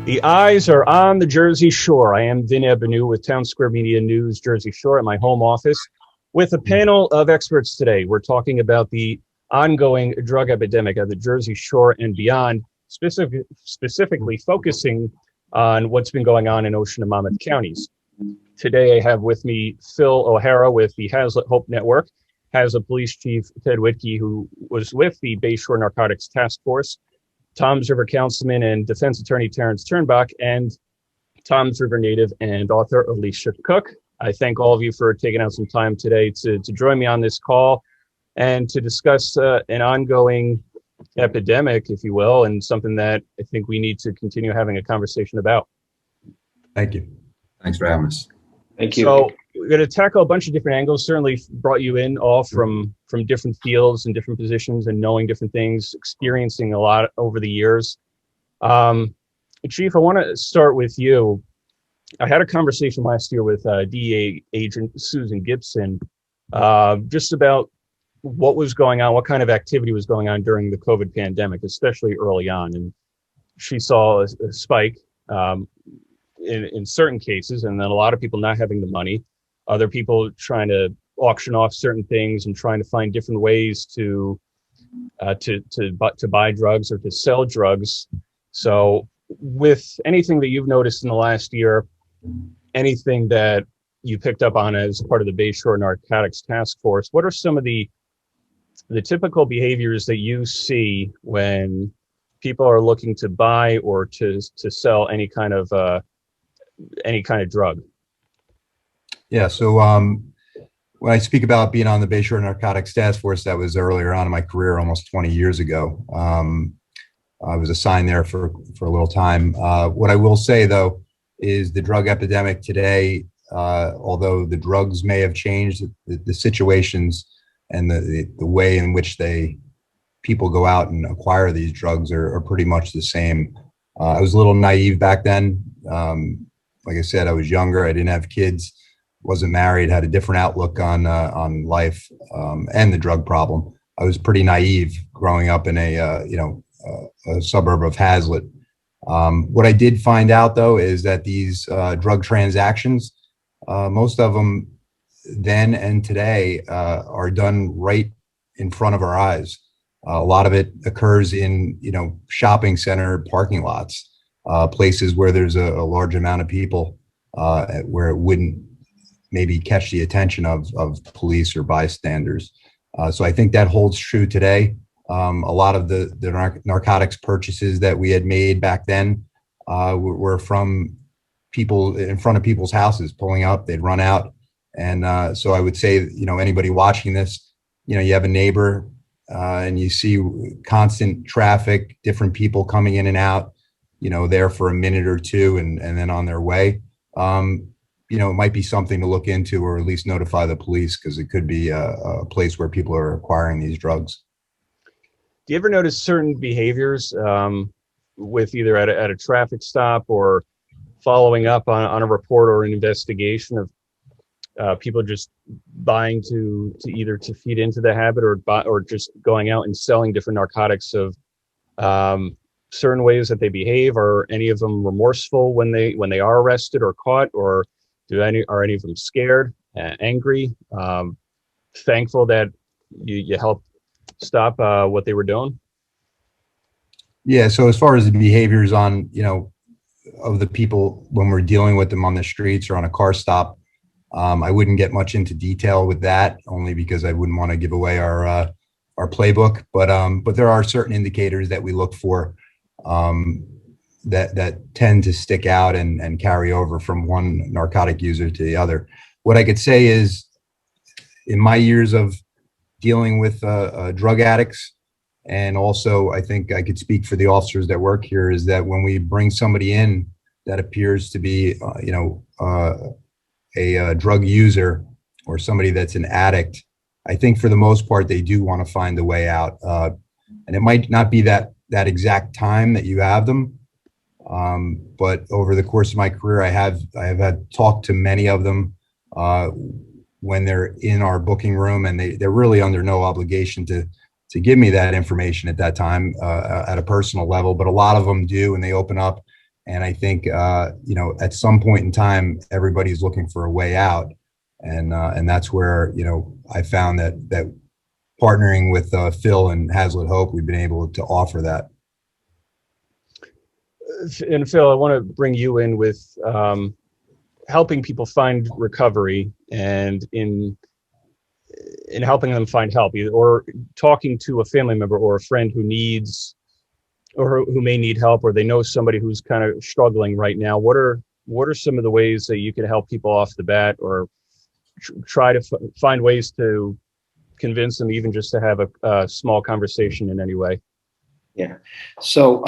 The eyes are on the Jersey Shore. I am Vin Ebenau with Town Square Media News Jersey Shore at my home office with a panel of experts today. We're talking about the ongoing drug epidemic at the Jersey Shore and beyond, specifically focusing on what's been going on in Ocean and Monmouth counties. Today I have with me Phil O'Hara with the Hazlet Hope Network, Hazlet Police Chief Ted Wittke, who was with the Bayshore Narcotics Task Force, Tom's River Councilman and Defense Attorney Terrance Turnbach, and Tom's River native and author Alicia Cook. I thank all of you for taking out some time today to join me on this call and to discuss an ongoing epidemic, if you will, and something that I think we need to continue having a conversation about. Thank you. Thanks for having us. Thank you. So we're going to tackle a bunch of different angles. Certainly brought you in all from different fields and different positions and knowing different things, experiencing a lot over the years. Chief, I want to start with you. I had a conversation last year with DEA agent Susan Gibson just about what was going on, what kind of activity was going on during the COVID pandemic, especially early on. And she saw a spike in certain cases, and then a lot of people not having the money, other people trying to auction off certain things and trying to find different ways to buy drugs or to sell drugs. So with anything that you've noticed in the last year, anything that you picked up on as part of the Bayshore Narcotics Task Force, what are some of the typical behaviors that you see when people are looking to buy or to sell any kind of drug? Yeah, so when I speak about being on the Bayshore Narcotics Task Force, that was earlier on in my career, almost 20 years ago. I was assigned there for a little time. What I will say, though, is the drug epidemic today, although the drugs may have changed, the situations and the way in which people go out and acquire these drugs are pretty much the same. I was a little naive back then. Like I said, I was younger. I didn't have kids, wasn't married, had a different outlook on life and the drug problem. I was pretty naive growing up in a suburb of Hazlet. What I did find out, though, is that these drug transactions, most of them then and today are done right in front of our eyes. A lot of it occurs in shopping center parking lots, places where there's a large amount of people, where it wouldn't maybe catch the attention of police or bystanders. So I think that holds true today. A lot of the narcotics purchases that we had made back then were from people in front of people's houses pulling up. They'd run out. And so I would say, anybody watching this, you have a neighbor and you see constant traffic, different people coming in and out, there for a minute or two and then on their way. It might be something to look into, or at least notify the police, because it could be a place where people are acquiring these drugs. Do you ever notice certain behaviors with either at a traffic stop or following up on a report or an investigation of people just buying to either to feed into the habit or just going out and selling different narcotics of certain ways that they behave? Are any of them remorseful when they are arrested or caught, or are any of them scared, angry, thankful that you helped stop what they were doing? Yeah, so as far as the behaviors on of the people when we're dealing with them on the streets or on a car stop, I wouldn't get much into detail with that, only because I wouldn't want to give away our playbook. But there are certain indicators that we look for that tend to stick out and carry over from one narcotic user to the other. What I could say is, in my years of dealing with drug addicts, and also I think I could speak for the officers that work here, is that when we bring somebody in that appears to be a drug user or somebody that's an addict, I think for the most part they do want to find a way out, and it might not be that exact time that you have them, but over the course of my career I have had talked to many of them when they're in our booking room, and they're really under no obligation to give me that information at that time at a personal level, but a lot of them do, and they open up And I think, at some point in time, everybody's looking for a way out. And that's where, I found that partnering with Phil and Hazlet Hope, we've been able to offer that. And Phil, I want to bring you in with helping people find recovery and in helping them find help, or talking to a family member or a friend who needs or who may need help, or they know somebody who's kind of struggling right now. What are some of the ways that you can help people off the bat, or try to find ways to convince them, even just to have a small conversation in any way? Yeah. So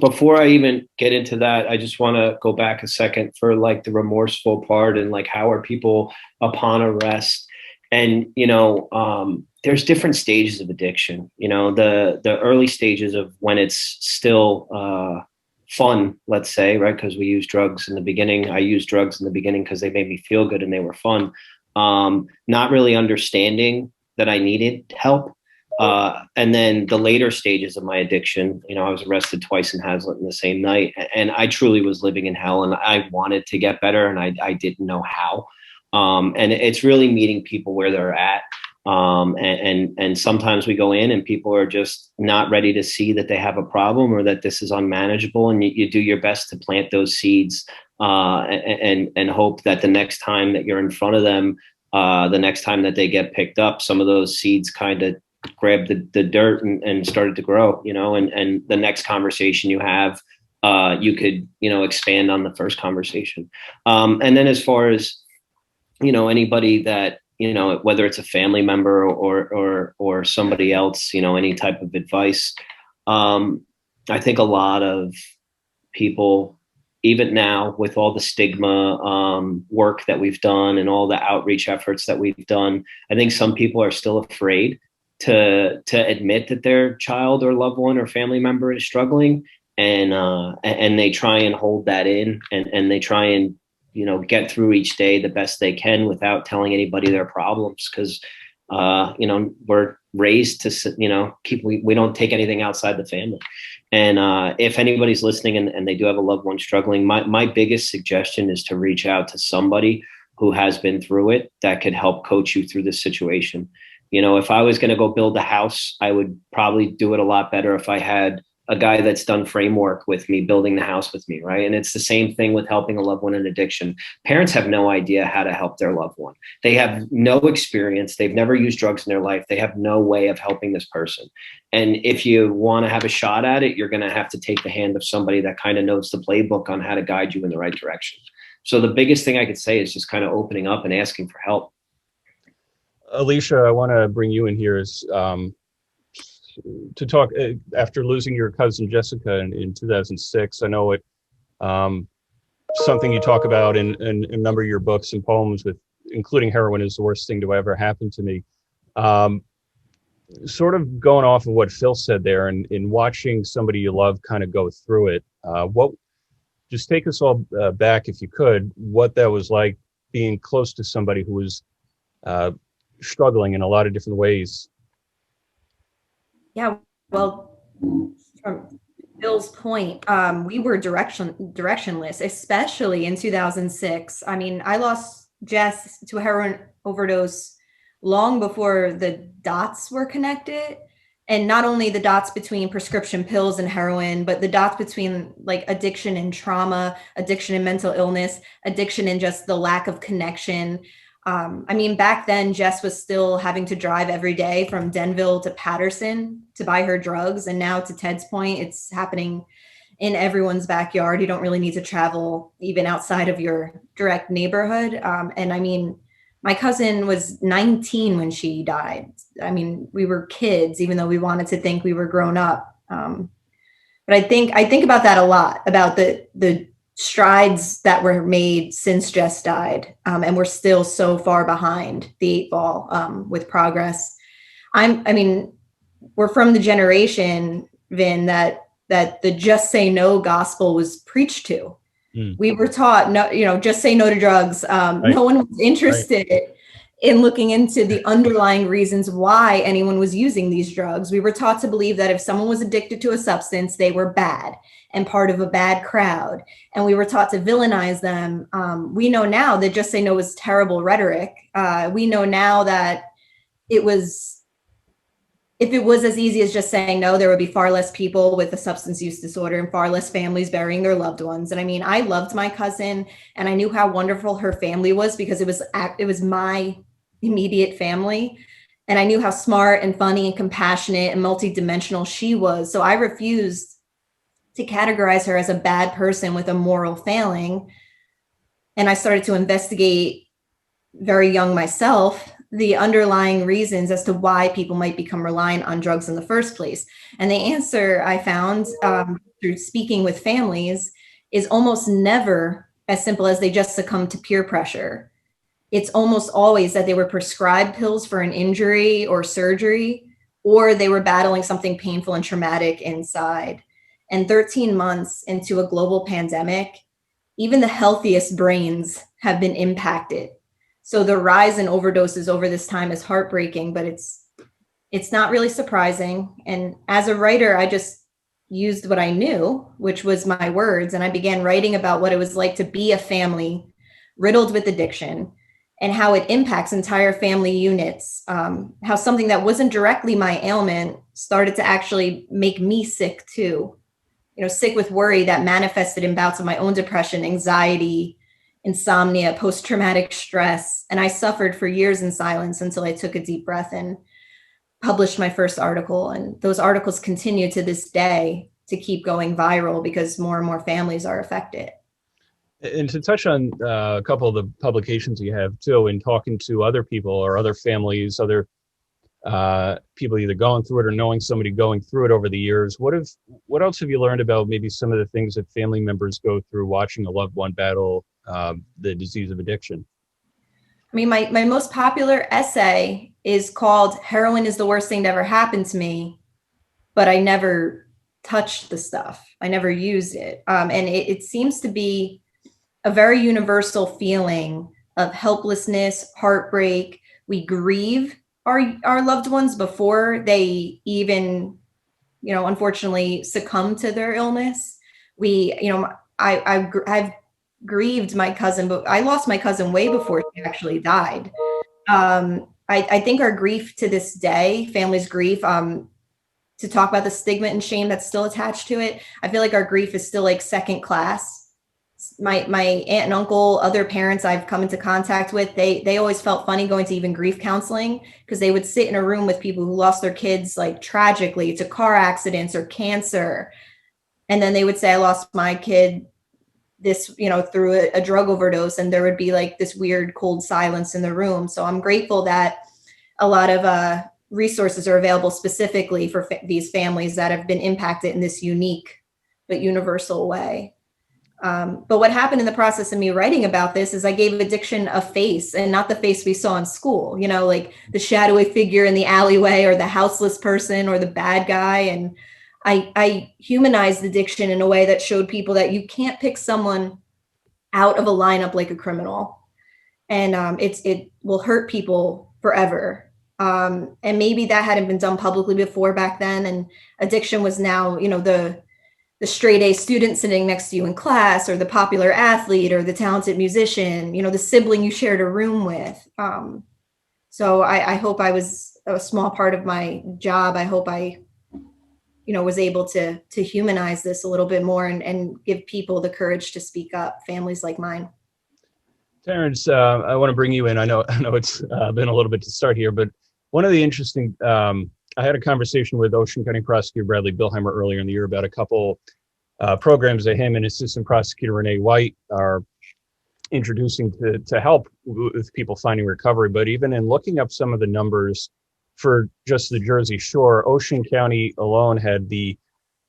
before I even get into that, I just want to go back a second for like the remorseful part, and like, how are people upon arrest? And, there's different stages of addiction. The early stages of when it's still fun, let's say, right? Because we use drugs in the beginning. I used drugs in the beginning because they made me feel good and they were fun. Not really understanding that I needed help. And then the later stages of my addiction, I was arrested twice in Hazlet in the same night, and I truly was living in hell, and I wanted to get better, and I didn't know how. And it's really meeting people where they're at. And sometimes we go in and people are just not ready to see that they have a problem or that this is unmanageable. And you do your best to plant those seeds, and hope that the next time that you're in front of them, the next time that they get picked up, some of those seeds kind of grabbed the dirt and started to grow, and the next conversation you have, you could, expand on the first conversation. And then as far as, anybody that, whether it's a family member or somebody else, any type of advice. I think a lot of people, even now with all the stigma work that we've done and all the outreach efforts that we've done, I think some people are still afraid to admit that their child or loved one or family member is struggling, and they try and hold that in, and they try and get through each day the best they can without telling anybody their problems, because we're raised to we don't take anything outside the family. And if anybody's listening and they do have a loved one struggling, my biggest suggestion is to reach out to somebody who has been through it that could help coach you through this situation. If I was going to go build a house, I would probably do it a lot better if I had a guy that's done framework with me, building the house with me, right? And it's the same thing with helping a loved one in addiction. Parents have no idea how to help their loved one. They have no experience. They've never used drugs in their life. They have no way of helping this person. And if you want to have a shot at it, you're going to have to take the hand of somebody that kind of knows the playbook on how to guide you in the right direction. So the biggest thing I could say is just kind of opening up and asking for help. Alicia, I want to bring you in here as to talk after losing your cousin Jessica in 2006. I know it something you talk about in a number of your books and poems, with including heroin is the worst thing to ever happen to me. Sort of going off of what Phil said there, and in watching somebody you love kind of go through it, just take us all back, if you could, what that was like being close to somebody who was struggling in a lot of different ways. Yeah, well, from Bill's point, we were directionless, especially in 2006. I mean, I lost Jess to a heroin overdose long before the dots were connected. And not only the dots between prescription pills and heroin, but the dots between like addiction and trauma, addiction and mental illness, addiction and just the lack of connection. I mean, back then, Jess was still having to drive every day from Denville to Patterson to buy her drugs. And now, to Ted's point, it's happening in everyone's backyard. You don't really need to travel even outside of your direct neighborhood. And I mean, my cousin was 19 when she died. I mean, we were kids, even though we wanted to think we were grown up. But I think about that a lot, about the strides that were made since Jess died, and we're still so far behind the 8 ball with progress. I mean, we're from the generation, Vin, that the just say no gospel was preached to. We were taught, no, just say no to drugs. Right. No one was interested in looking into the underlying reasons why anyone was using these drugs. We were taught to believe that if someone was addicted to a substance, they were bad and part of a bad crowd. And we were taught to villainize them. We know now that just say no was terrible rhetoric. We know now that if it was as easy as just saying no, there would be far less people with a substance use disorder and far less families burying their loved ones. And I mean, I loved my cousin and I knew how wonderful her family was because it was my immediate family. And I knew how smart and funny and compassionate and multidimensional she was. So I refused to categorize her as a bad person with a moral failing. And I started to investigate, very young myself, the underlying reasons as to why people might become reliant on drugs in the first place. And the answer I found through speaking with families is almost never as simple as they just succumb to peer pressure. It's almost always that they were prescribed pills for an injury or surgery, or they were battling something painful and traumatic inside. And 13 months into a global pandemic, even the healthiest brains have been impacted. So the rise in overdoses over this time is heartbreaking, but it's not really surprising. And as a writer, I just used what I knew, which was my words. And I began writing about what it was like to be a family riddled with addiction and how it impacts entire family units, how something that wasn't directly my ailment started to actually make me sick too. Sick with worry that manifested in bouts of my own depression, anxiety, insomnia, post-traumatic stress. And I suffered for years in silence until I took a deep breath and published my first article. And those articles continue to this day to keep going viral because more and more families are affected. And to touch on a couple of the publications you have too, and talking to other people or other families, other people either going through it or knowing somebody going through it over the years, what else have you learned about maybe some of the things that family members go through watching a loved one battle the disease of addiction? I mean, my most popular essay is called "Heroin is the Worst Thing to Ever Happen to Me," but I never touched the stuff. I never used it. And it seems to be a very universal feeling of helplessness, heartbreak. We grieve our loved ones before they even, unfortunately succumb to their illness. I've grieved my cousin, but I lost my cousin way before she actually died. I think our grief to this day, families' grief, to talk about the stigma and shame that's still attached to it, I feel like our grief is still like second class. My aunt and uncle, other parents I've come into contact with, they always felt funny going to even grief counseling because they would sit in a room with people who lost their kids like tragically to car accidents or cancer. And then they would say, I lost my kid through a drug overdose, and there would be like this weird cold silence in the room. So I'm grateful that a lot of resources are available specifically for these families that have been impacted in this unique but universal way. But what happened in the process of me writing about this is I gave addiction a face, and not the face we saw in school, like the shadowy figure in the alleyway or the houseless person or the bad guy. And I humanized addiction in a way that showed people that you can't pick someone out of a lineup like a criminal, and it will hurt people forever. And maybe that hadn't been done publicly before back then. And addiction was now, the straight A student sitting next to you in class, or the popular athlete, or the talented musician, the sibling you shared a room with. So I hope I was a small part of my job. I hope I was able to humanize this a little bit more and give people the courage to speak up, families like mine. Terrance, I want to bring you in. I know it's been a little bit to start here, but one of the interesting, I had a conversation with Ocean County Prosecutor Bradley Billheimer earlier in the year about a couple programs that him and Assistant Prosecutor Renee White are introducing to help with people finding recovery. But even in looking up some of the numbers for just the Jersey Shore, Ocean County alone had the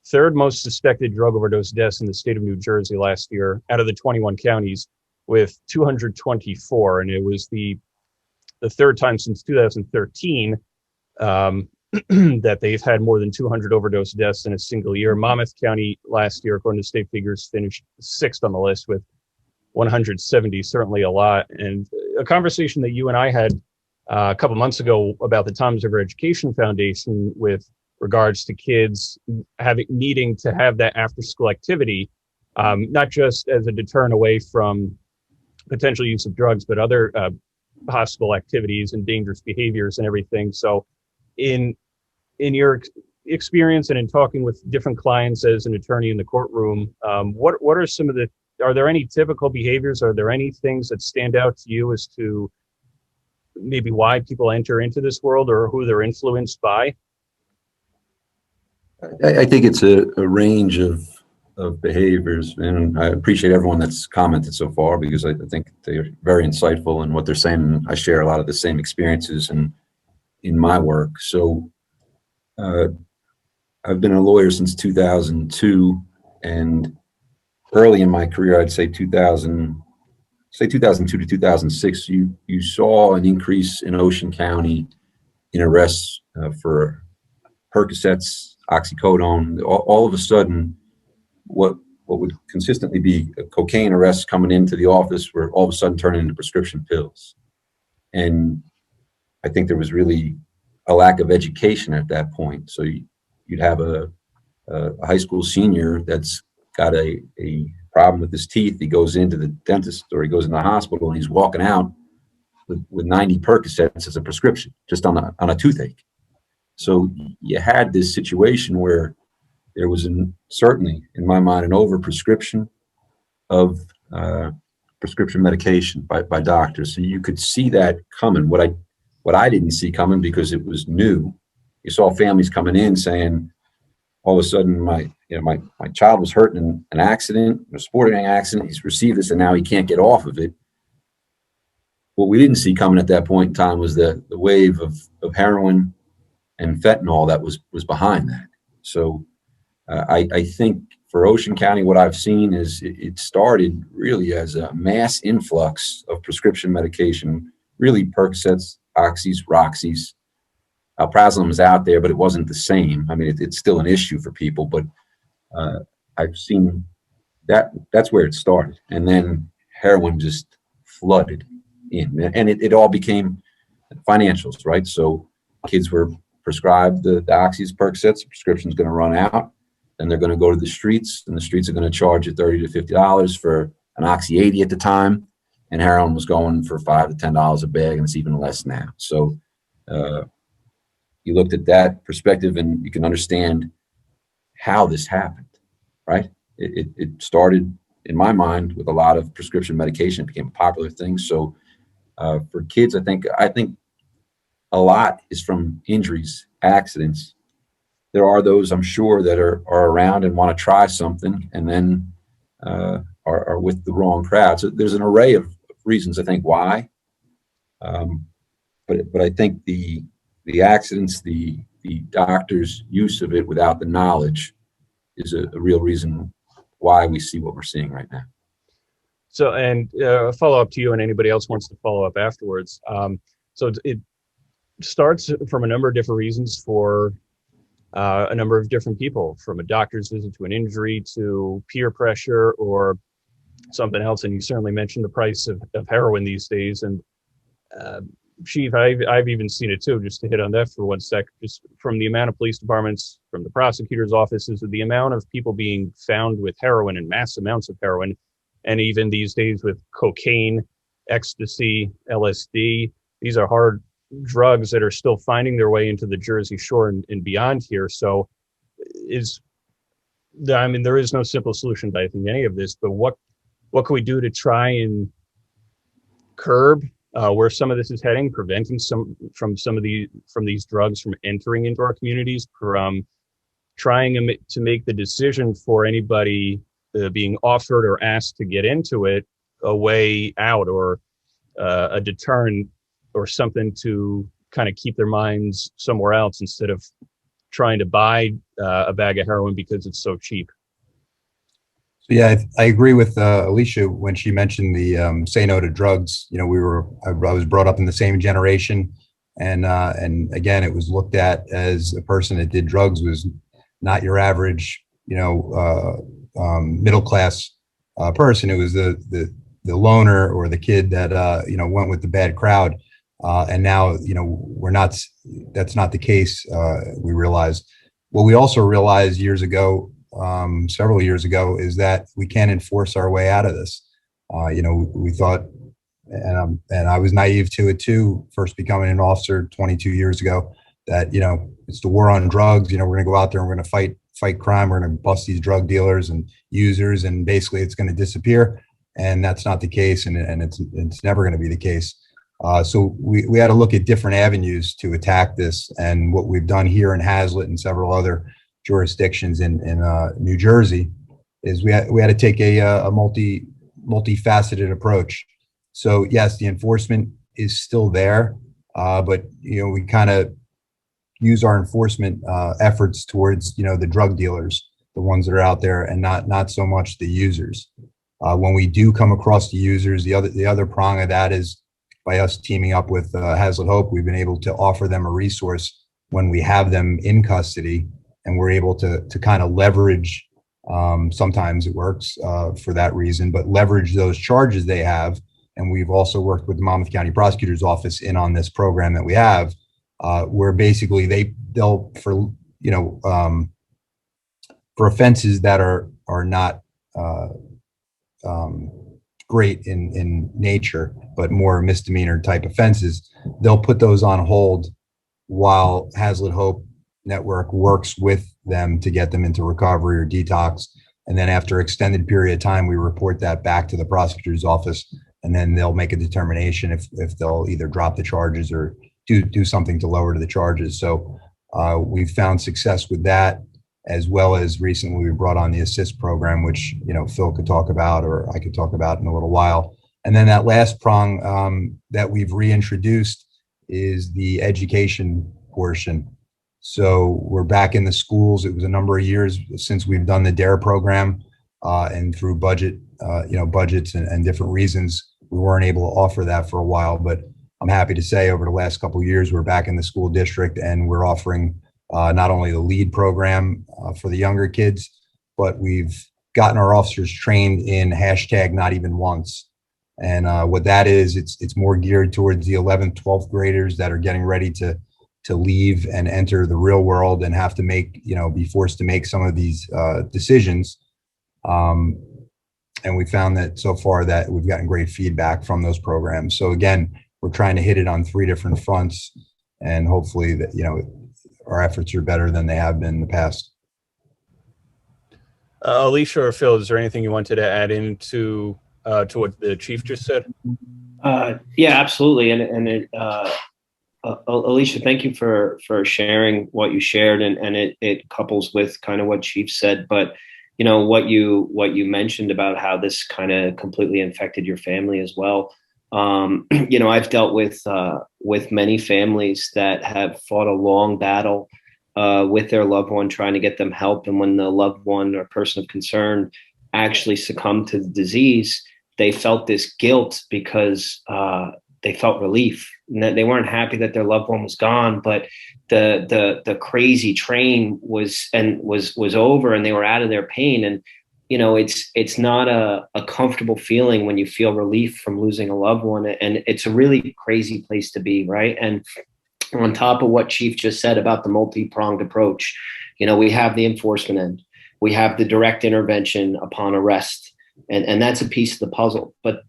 third most suspected drug overdose deaths in the state of New Jersey last year out of the 21 counties, with 224. And it was the third time since 2013 that they've had more than 200 overdose deaths in a single year. Monmouth County last year, according to state figures, finished sixth on the list with 170, certainly a lot. And a conversation that you and I had a couple months ago about the Toms River Education Foundation with regards to kids needing to have that after school activity, not just as a deterrent away from potential use of drugs, but other hostile activities and dangerous behaviors and everything. So in your experience and in talking with different clients as an attorney in the courtroom, what are some of are there any typical behaviors? Are there any things that stand out to you as to maybe why people enter into this world or who they're influenced by? I think it's a range of behaviors, and I appreciate everyone that's commented so far, because I think they're very insightful in what they're saying. I share a lot of the same experiences in my work. So I've been a lawyer since 2002, and early in my career, I'd say 2002 to 2006, you saw an increase in Ocean County in arrests for Percocets, oxycodone. All of a sudden, what would consistently be cocaine arrests coming into the office were all of a sudden turning into prescription pills. And I think there was really a lack of education at that point. So you'd have a high school senior that's got a problem with his teeth. He goes into the dentist or he goes in the hospital and he's walking out with 90 Percocets as a prescription just on a toothache. So you had this situation where there was certainly, in my mind, an overprescription of prescription medication by doctors. So you could see that coming. What I didn't see coming, because it was new, you saw families coming in saying, all of a sudden, my child was hurt in an accident, a sporting accident. He's received this, and now he can't get off of it. What we didn't see coming at that point in time was the wave of heroin and fentanyl that was behind that. So I think for Ocean County, what I've seen is it started really as a mass influx of prescription medication, really Percocets, Oxys, Roxys. Alprazolam was out there, but it wasn't the same. I mean, it's still an issue for people, but I've seen that's where it started. And then heroin just flooded in, and it all became financials, right? So kids were prescribed the Oxys, Percocets, the prescription's going to run out, then they're going to go to the streets, and the streets are going to charge you $30 to $50 for an Oxy 80 at the time, and heroin was going for $5 to $10 a bag, and it's even less now. So you looked at that perspective, and you can understand how this happened, right? It started, in my mind, with a lot of prescription medication. It became a popular thing. So for kids, I think a lot is from injuries, accidents. There are those, I'm sure, that are around and want to try something, and then are with the wrong crowd. So there's an array of reasons, I think, why. But I think the accidents, the doctor's use of it without the knowledge is a real reason why we see what we're seeing right now. So, and a follow up to you, and anybody else wants to follow up afterwards. So it starts from a number of different reasons for a number of different people, from a doctor's visit to an injury to peer pressure or something else. And you certainly mentioned the price of heroin these days. And Chief, I've even seen it too, just to hit on that for 1 sec, just from the amount of police departments, from the prosecutor's offices, the amount of people being found with heroin and mass amounts of heroin, and even these days with cocaine, ecstasy, LSD. These are hard drugs that are still finding their way into the Jersey Shore and beyond here. So there is no simple solution to, I think, any of this, but what can we do to try and curb where some of this is heading, preventing these drugs from entering into our communities, from trying to make the decision for anybody being offered or asked to get into it a way out, or a deterrent, or something to kind of keep their minds somewhere else instead of trying to buy a bag of heroin because it's so cheap. So yeah, I agree with Alicia when she mentioned the say no to drugs. You know, I was brought up in the same generation, and again, it was looked at as a person that did drugs was not your average, middle class person. It was the loner or the kid that went with the bad crowd. And now, that's not the case. We realized. What we also realized years ago, several years ago, is that we can't enforce our way out of this. We thought, and I was naive to it too, first becoming an officer 22 years ago, that, it's the war on drugs. We're going to go out there and we're going to fight crime. We're going to bust these drug dealers and users, and basically it's going to disappear. And that's not the case. And it's never going to be the case. So we had to look at different avenues to attack this. And what we've done here in Hazlet and several other jurisdictions in New Jersey is we had to take a multifaceted approach. So yes, the enforcement is still there, but we kind of use our enforcement efforts towards the drug dealers, the ones that are out there, and not so much the users. When we do come across the users, the other prong of that is by us teaming up with Hazlet Hope, we've been able to offer them a resource when we have them in custody, and we're able to kind of leverage. Sometimes it works for that reason, but leverage those charges they have. And we've also worked with the Monmouth County Prosecutor's Office in on this program that we have, where basically they'll for offenses that are not great in nature, but more misdemeanor type offenses, they'll put those on hold while Hazlet Hope Network works with them to get them into recovery or detox. And then after extended period of time, we report that back to the prosecutor's office, and then they'll make a determination if they'll either drop the charges or do something to lower the charges. So we've found success with that, as well as recently we brought on the assist program, which Phil could talk about, or I could talk about in a little while. And then that last prong that we've reintroduced is the education portion. So we're back in the schools. It was a number of years since we've done the DARE program, and through budgets and different reasons, we weren't able to offer that for a while. But I'm happy to say over the last couple of years, we're back in the school district, and we're offering not only the LEAD program for the younger kids, but we've gotten our officers trained in #NotEvenOnce. And what that is, it's more geared towards the 11th, 12th graders that are getting ready to leave and enter the real world and have to be forced to make some of these decisions. And we found that so far that we've gotten great feedback from those programs. So again, we're trying to hit it on 3 different fronts, and hopefully that, our efforts are better than they have been in the past. Alicia or Phil, is there anything you wanted to add into to what the chief just said? Yeah, absolutely. And Alicia, thank you for sharing what you shared, and it couples with kind of what Chief said. But what you mentioned about how this kind of completely infected your family as well. I've dealt with many families that have fought a long battle with their loved one, trying to get them help, and when the loved one or person of concern actually succumbed to the disease, they felt this guilt because they felt relief. They weren't happy that their loved one was gone, but the crazy train was over, and they were out of their pain. And it's not a comfortable feeling when you feel relief from losing a loved one, and it's a really crazy place to be, right? And on top of what Chief just said about the multi-pronged approach, we have the enforcement end, we have the direct intervention upon arrest. And that's a piece of the puzzle. But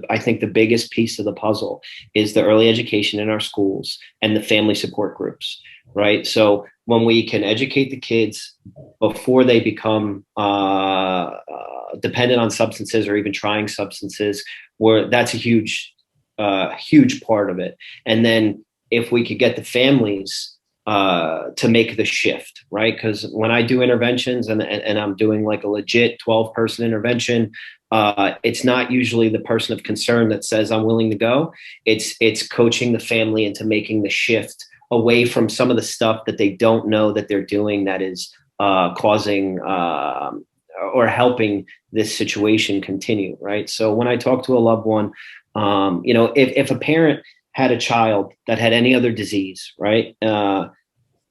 I think the biggest piece of the puzzle is the early education in our schools and the family support groups, right? So when we can educate the kids before they become dependent on substances or even trying substances, that's a huge part of it. And then if we could get the families to make the shift, right? Because when I do interventions and I'm doing like a legit 12-person intervention, it's not usually the person of concern that says I'm willing to go. It's coaching the family into making the shift away from some of the stuff that they don't know that they're doing that is causing or helping this situation continue, right? So when I talk to a loved one, if a parent had a child that had any other disease, right?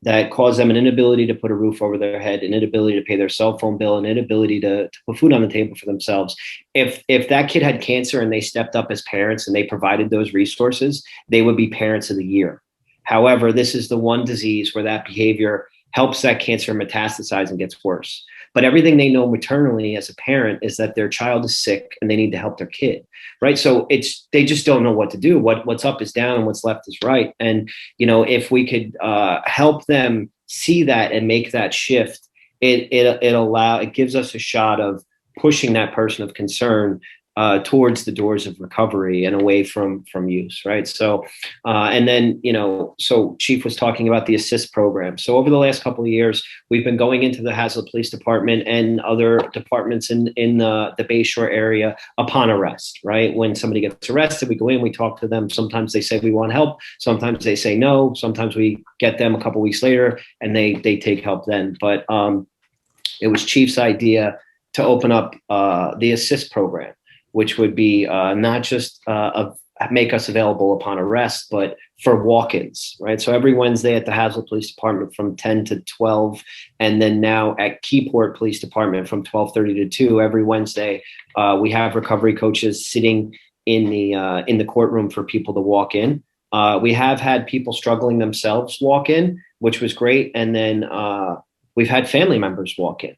that cause them an inability to put a roof over their head, an inability to pay their cell phone bill, an inability to put food on the table for themselves. If that kid had cancer and they stepped up as parents and they provided those resources, they would be parents of the year. However, this is the one disease where that behavior helps that cancer metastasize and gets worse. But everything they know maternally as a parent is that their child is sick and they need to help their kid, right? So they just don't know what to do. What's up is down and what's left is right. And, if we could help them see that and make that shift, it gives us a shot of pushing that person of concern towards the doors of recovery and away from use, right? So, and then, so Chief was talking about the ASSIST program. So over the last couple of years, we've been going into the Hazlet Police Department and other departments in the Bayshore area upon arrest, right? When somebody gets arrested, we go in, we talk to them. Sometimes they say we want help. Sometimes they say no. Sometimes we get them a couple of weeks later and they take help then. But it was Chief's idea to open up the ASSIST program, which would be not just make us available upon arrest, but for walk-ins, right? So every Wednesday at the Hazlet Police Department from 10 to 12, and then now at Keyport Police Department from 12:30 to 2, every Wednesday, we have recovery coaches sitting in the courtroom for people to walk in. We have had people struggling themselves walk in, which was great. And then we've had family members walk in,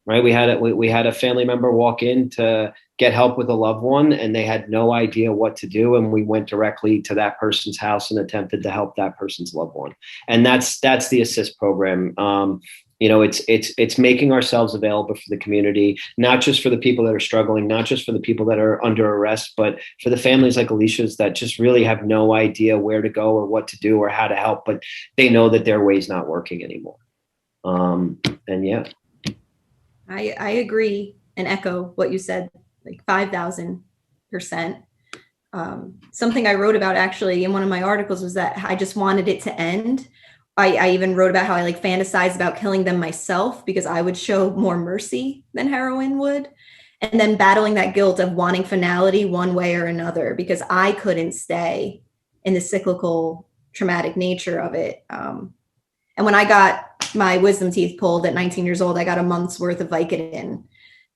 right? We had a family member walk in to get help with a loved one, and they had no idea what to do. And we went directly to that person's house and attempted to help that person's loved one. And that's the ASSIST program. It's making ourselves available for the community, not just for the people that are struggling, not just for the people that are under arrest, but for the families like Alicia's that just really have no idea where to go or what to do or how to help, but they know that their way's not working anymore. And yeah. I agree and echo what you said, like 5,000%. Something I wrote about actually in one of my articles was that I just wanted it to end. I even wrote about how I fantasized about killing them myself because I would show more mercy than heroin would. And then battling that guilt of wanting finality one way or another because I couldn't stay in the cyclical traumatic nature of it. And when I got my wisdom teeth pulled at 19 years old, I got a month's worth of Vicodin.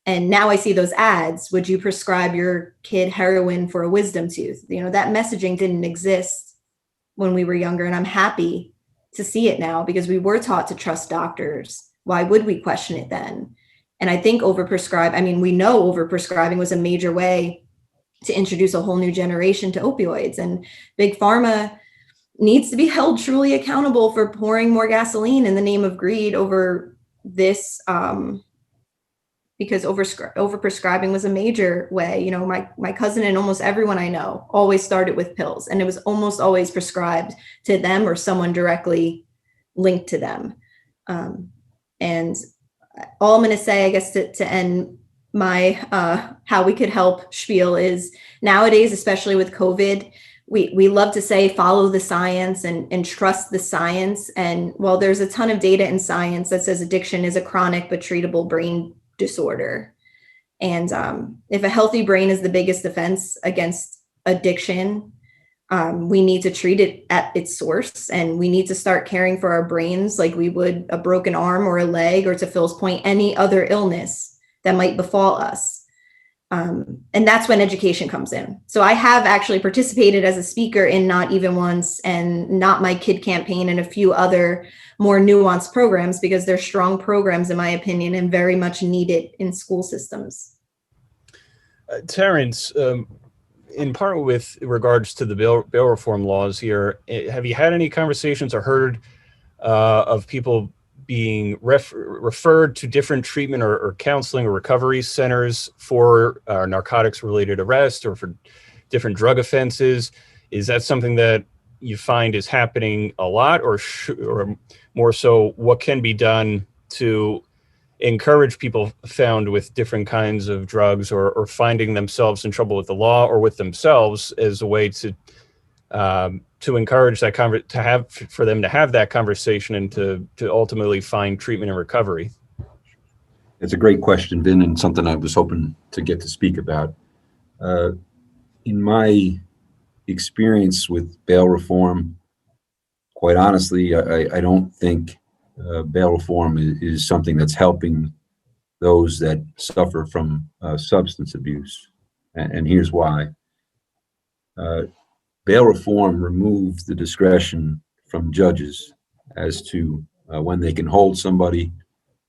And now I see those ads. Would you prescribe your kid heroin for a wisdom tooth? That messaging didn't exist when we were younger. And I'm happy to see it now because we were taught to trust doctors. Why would we question it then? And I think we know overprescribing was a major way to introduce a whole new generation to opioids. And Big Pharma needs to be held truly accountable for pouring more gasoline in the name of greed over this, because overprescribing was a major way. My cousin and almost everyone I know always started with pills, and it was almost always prescribed to them or someone directly linked to them. And all I'm going to say, I guess, to end my how we could help spiel is nowadays, especially with COVID, we love to say follow the science and trust the science. And while there's a ton of data in science that says addiction is a chronic but treatable brain disorder, and if a healthy brain is the biggest defense against addiction, we need to treat it at its source, and we need to start caring for our brains like we would a broken arm or a leg, or to Phil's point, any other illness that might befall us. And that's when education comes in. So I have actually participated as a speaker in Not Even Once and Not My Kid campaign and a few other more nuanced programs because they're strong programs, in my opinion, and very much needed in school systems. Terrance, in part with regards to the bail reform laws here, have you had any conversations or heard of people being referred to different treatment or counseling or recovery centers for narcotics related arrest or for different drug offenses? Is that something that you find is happening a lot, or more so what can be done to encourage people found with different kinds of drugs or finding themselves in trouble with the law or with themselves as a way to encourage that for them to have that conversation and to ultimately find treatment and recovery? It's a great question, Vin, and something I was hoping to get to speak about. In my experience with bail reform, quite honestly, I don't think bail reform is something that's helping those that suffer from substance abuse. And here's why. Bail reform removes the discretion from judges as to when they can hold somebody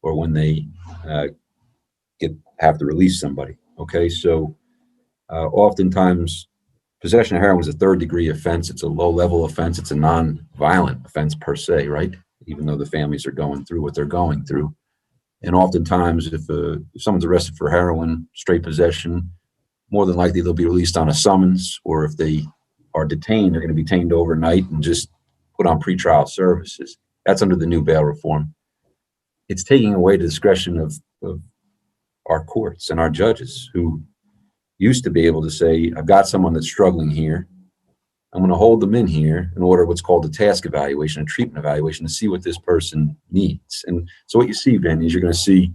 or when they have to release somebody. Okay, so oftentimes possession of heroin is a third-degree offense. It's a low-level offense. It's a non-violent offense per se, right? Even though the families are going through what they're going through. And oftentimes, if someone's arrested for heroin, straight possession, more than likely they'll be released on a summons, or if they are detained, they're going to be detained overnight and just put on pretrial services. That's under the new bail reform. It's taking away the discretion of our courts and our judges, who used to be able to say, I've got someone that's struggling here. I'm going to hold them in here and order what's called a task evaluation, a treatment evaluation, to see what this person needs. And so what you see, Vin, is you're going to see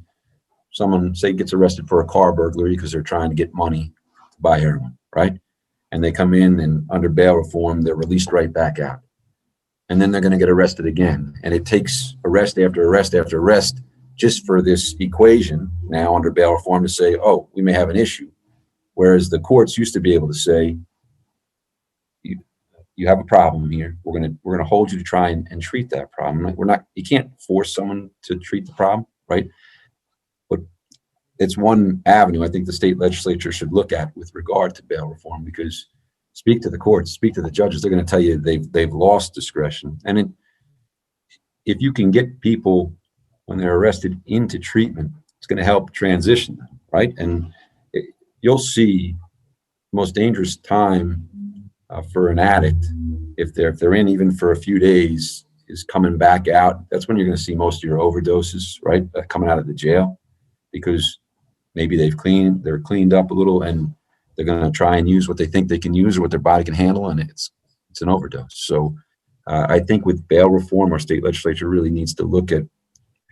someone, say, gets arrested for a car burglary because they're trying to get money to buy heroin, right? And they come in, and under bail reform, they're released right back out. And then they're going to get arrested again. And it takes arrest after arrest after arrest just for this equation now under bail reform to say, oh, we may have an issue. Whereas the courts used to be able to say, you have a problem here. We're gonna hold you to try and treat that problem. You can't force someone to treat the problem, right? But it's one avenue I think the state legislature should look at with regard to bail reform, because speak to the courts, speak to the judges. They're going to tell you they've lost discretion. And if you can get people when they're arrested into treatment, it's going to help transition them, right? And you'll see the most dangerous time for an addict, if they're in even for a few days, is coming back out. That's when you're going to see most of your overdoses, right? Coming out of the jail, because maybe they're cleaned up a little, and they're going to try and use what they think they can use or what their body can handle, and it's an overdose. So I think with bail reform, our state legislature really needs to look at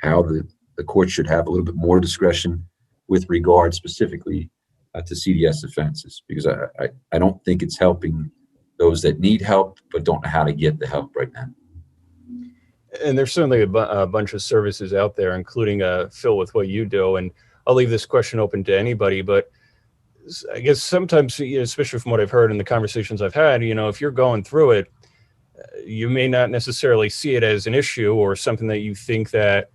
how the court should have a little bit more discretion with regard specifically to CDS offenses, because I don't think it's helping those that need help but don't know how to get the help right now. And there's certainly a bunch of services out there, including Phil, with what you do. And I'll leave this question open to anybody, but I guess sometimes, especially from what I've heard in the conversations I've had, if you're going through it, you may not necessarily see it as an issue or something that you think that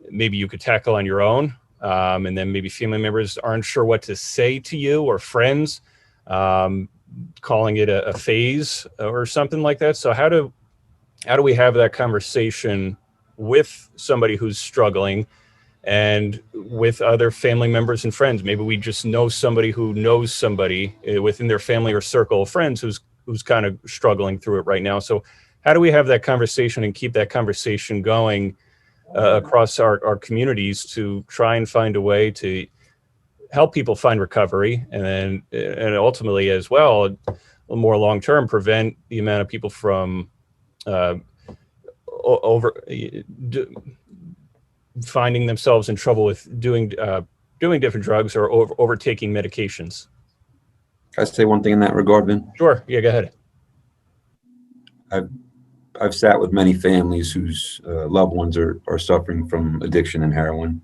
maybe you could tackle on your own. And then maybe family members aren't sure what to say to you, or friends, calling it a phase or something like that. So how do we have that conversation with somebody who's struggling and with other family members and friends? Maybe we just know somebody who knows somebody within their family or circle of friends who's kind of struggling through it right now. So how do we have that conversation and keep that conversation going across our communities to try and find a way to help people find recovery, and ultimately as well, more long-term, prevent the amount of people from finding themselves in trouble with doing different drugs or overtaking medications? Can I say one thing in that regard, Vin? Sure. Yeah, go ahead. I've sat with many families whose loved ones are suffering from addiction and heroin.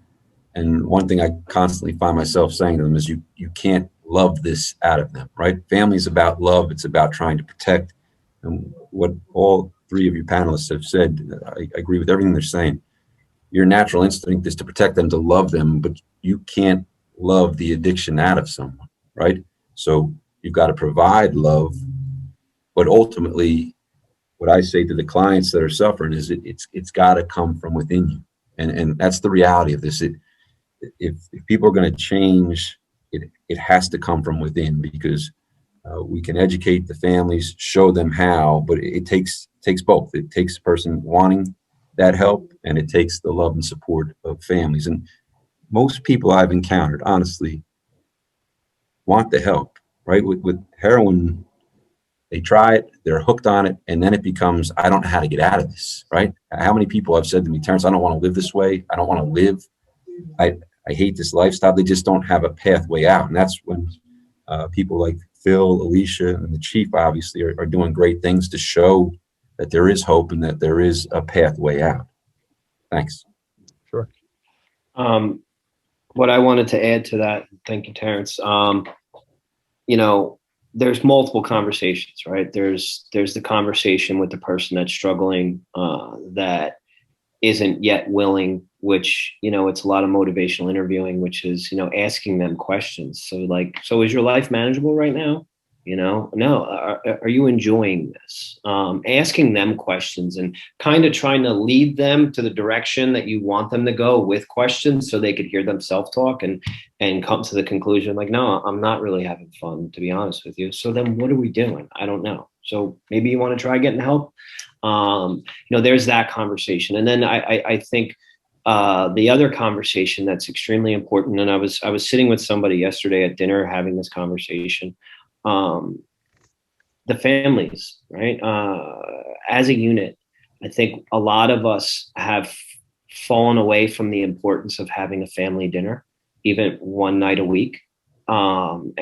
And one thing I constantly find myself saying to them is you can't love this out of them, right? Family's about love. It's about trying to protect. And what all three of you panelists have said, I agree with everything they're saying. Your natural instinct is to protect them, to love them, but you can't love the addiction out of someone, right? So you've got to provide love, but ultimately, what I say to the clients that are suffering is it's got to come from within you, and that's the reality of this. If people are going to change, it has to come from within, because we can educate the families, show them how, but it takes both. It takes a person wanting that help, and it takes the love and support of families. And most people I've encountered, honestly, want the help, right? With heroin, they try it, they're hooked on it, and then it becomes, I don't know how to get out of this, right? How many people have said to me, Terrance, I don't want to live this way. I don't want to live. I hate this lifestyle. They just don't have a pathway out. And that's when people like Phil, Alicia, and the chief obviously are doing great things to show that there is hope and that there is a pathway out. Thanks. Sure. What I wanted to add to that, thank you, Terrance. There's multiple conversations, right? There's the conversation with the person that's struggling, that isn't yet willing, which, it's a lot of motivational interviewing, which is, asking them questions. So is your life manageable right now? No, are you enjoying this? Asking them questions and kind of trying to lead them to the direction that you want them to go with questions, so they could hear them self-talk and come to the conclusion like, no, I'm not really having fun, to be honest with you. So then what are we doing? I don't know. So maybe you want to try getting help. There's that conversation. And then I think the other conversation that's extremely important, and I was sitting with somebody yesterday at dinner having this conversation, the families, right? As a unit, I think a lot of us have fallen away from the importance of having a family dinner, even one night a week. I'm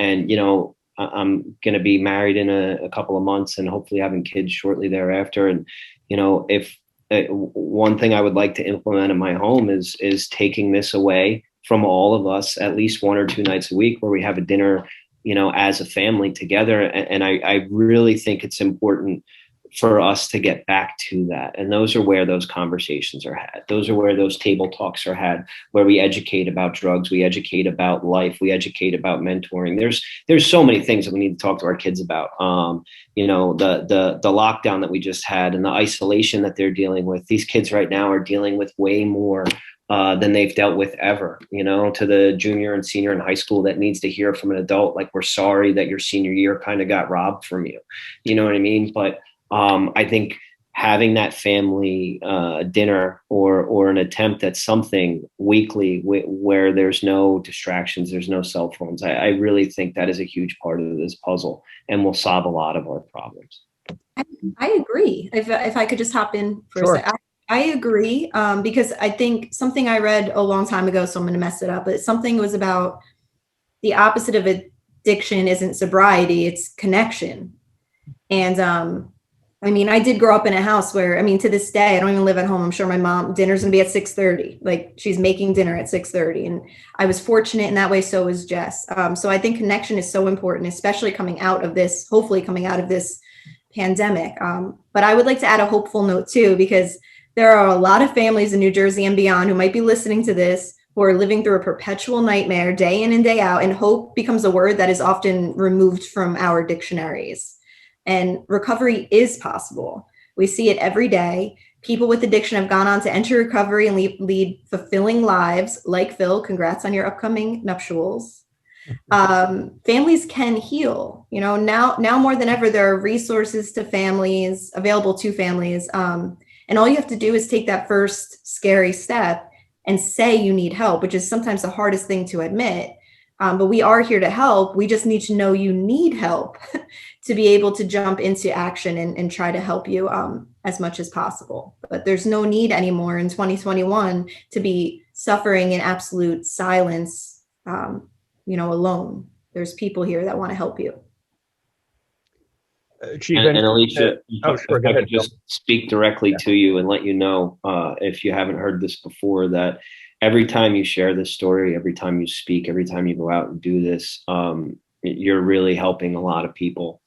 going to be married in a couple of months and hopefully having kids shortly thereafter. And, if one thing I would like to implement in my home is taking this away from all of us at least 1 or 2 nights a week, where we have a dinner, as a family together. And I really think it's important for us to get back to that. And those are where those conversations are had. Those are where those table talks are had, where we educate about drugs, we educate about life, we educate about mentoring. There's so many things that we need to talk to our kids about. The lockdown that we just had and the isolation that they're dealing with. These kids right now are dealing with way more than they've dealt with ever, to the junior and senior in high school that needs to hear from an adult, like, we're sorry that your senior year kind of got robbed from you. You know what I mean? But I think having that family dinner or an attempt at something weekly where there's no distractions, there's no cell phones, I really think that is a huge part of this puzzle and will solve a lot of our problems. I agree. If I could just hop in for a second. I agree, because I think something I read a long time ago, so I'm going to mess it up, but something was about the opposite of addiction isn't sobriety, it's connection. And I did grow up in a house where, to this day, I don't even live at home. I'm sure my mom, dinner's going to be at 6:30. Like, she's making dinner at 6:30. And I was fortunate in that way. So was Jess. So I think connection is so important, especially hopefully coming out of this pandemic. But I would like to add a hopeful note too, because there are a lot of families in New Jersey and beyond who might be listening to this, who are living through a perpetual nightmare day in and day out. And hope becomes a word that is often removed from our dictionaries. And recovery is possible. We see it every day. People with addiction have gone on to enter recovery and lead fulfilling lives, like Phil. Congrats on your upcoming nuptials. Families can heal. Now more than ever, there are resources available to families. And all you have to do is take that first scary step and say you need help, which is sometimes the hardest thing to admit. But we are here to help. We just need to know you need help to be able to jump into action and try to help you as much as possible. But there's no need anymore in 2021 to be suffering in absolute silence, alone. There's people here that want to help you. Chief, and Alicia, if I could just speak directly to you and let you know, if you haven't heard this before, that every time you share this story, every time you speak, every time you go out and do this, you're really helping a lot of people,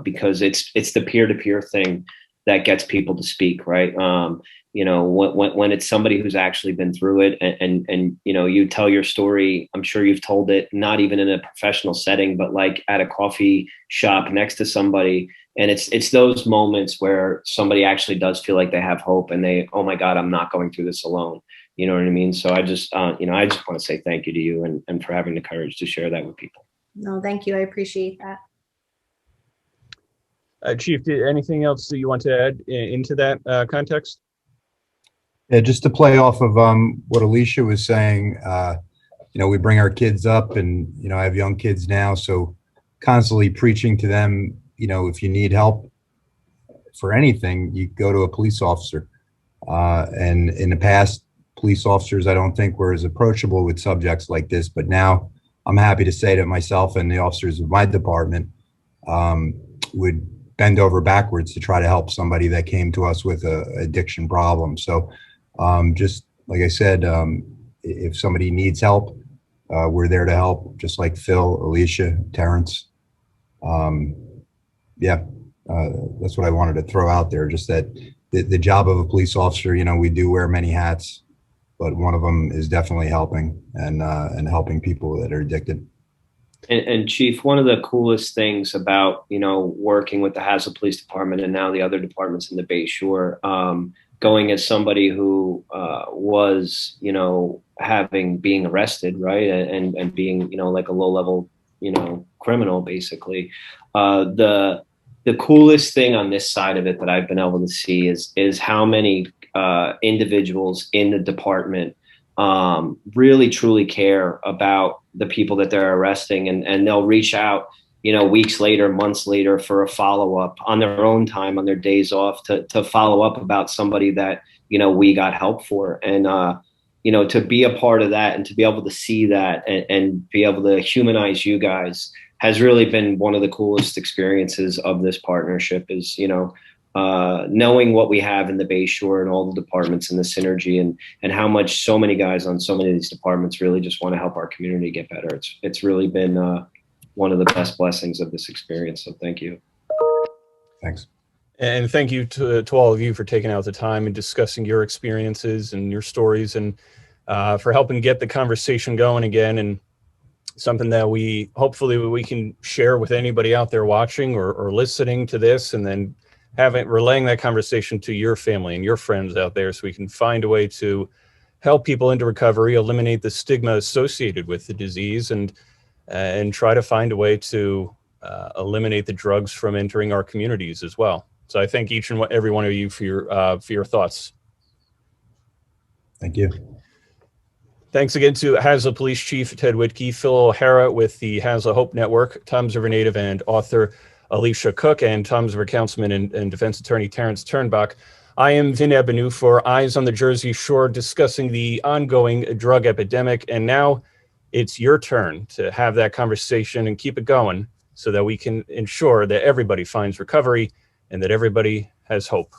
because it's the peer-to-peer thing that gets people to speak, right? When it's somebody who's actually been through it and you tell your story, I'm sure you've told it, not even in a professional setting, but like at a coffee shop next to somebody. And it's those moments where somebody actually does feel like they have hope and they, oh my God, I'm not going through this alone. You know what I mean? So I just want to say thank you to you and for having the courage to share that with people. No, thank you. I appreciate that. Chief, anything else that you want to add into that context? Yeah, just to play off of what Alicia was saying, we bring our kids up and, I have young kids now, so constantly preaching to them, if you need help for anything, you go to a police officer. And in the past, police officers, I don't think were as approachable with subjects like this, but now I'm happy to say that myself and the officers of my department would bend over backwards to try to help somebody that came to us with a addiction problem. So just like I said, if somebody needs help, we're there to help, just like Phil, Alicia, Terrance. Yeah, that's what I wanted to throw out there, just that the job of a police officer, you know, we do wear many hats, but one of them is definitely helping and helping people that are addicted. And Chief, one of the coolest things about, you know, working with the Hazlet Police Department and now the other departments in the Bay Shore, going as somebody who was, you know, being arrested, right, and being, you know, like a low-level, you know, criminal, basically. The coolest thing on this side of it that I've been able to see is how many individuals in the department really truly care about the people that they're arresting, and they'll reach out, you know, weeks later, months later, for a follow-up on their own time, on their days off, to follow up about somebody that, you know, we got help for. And you know, to be a part of that and to be able to see that and be able to humanize you guys has really been one of the coolest experiences of this partnership, is, you know, knowing what we have in the Bay Shore and all the departments and the synergy, and how much so many guys on so many of these departments really just want to help our community get better. It's really been one of the best blessings of this experience. So thank you. Thanks. And thank you to all of you for taking out the time and discussing your experiences and your stories, and for helping get the conversation going again, and something that hopefully we can share with anybody out there watching or listening to this, and then relaying that conversation to your family and your friends out there, so we can find a way to help people into recovery, eliminate the stigma associated with the disease, and try to find a way to eliminate the drugs from entering our communities as well. So I thank each and every one of you for your thoughts. Thank you. Thanks again to Hazlet Police Chief Ted Wittke, Phil O'Hara with the Hazlet Hope Network, Tom's River native and author Alicia Cook, and Tom's River Councilman and defense attorney Terrance Turnbach. I am Vin Ebenau for Eyes on the Jersey Shore, discussing the ongoing drug epidemic. And now it's your turn to have that conversation and keep it going, so that we can ensure that everybody finds recovery and that everybody has hope.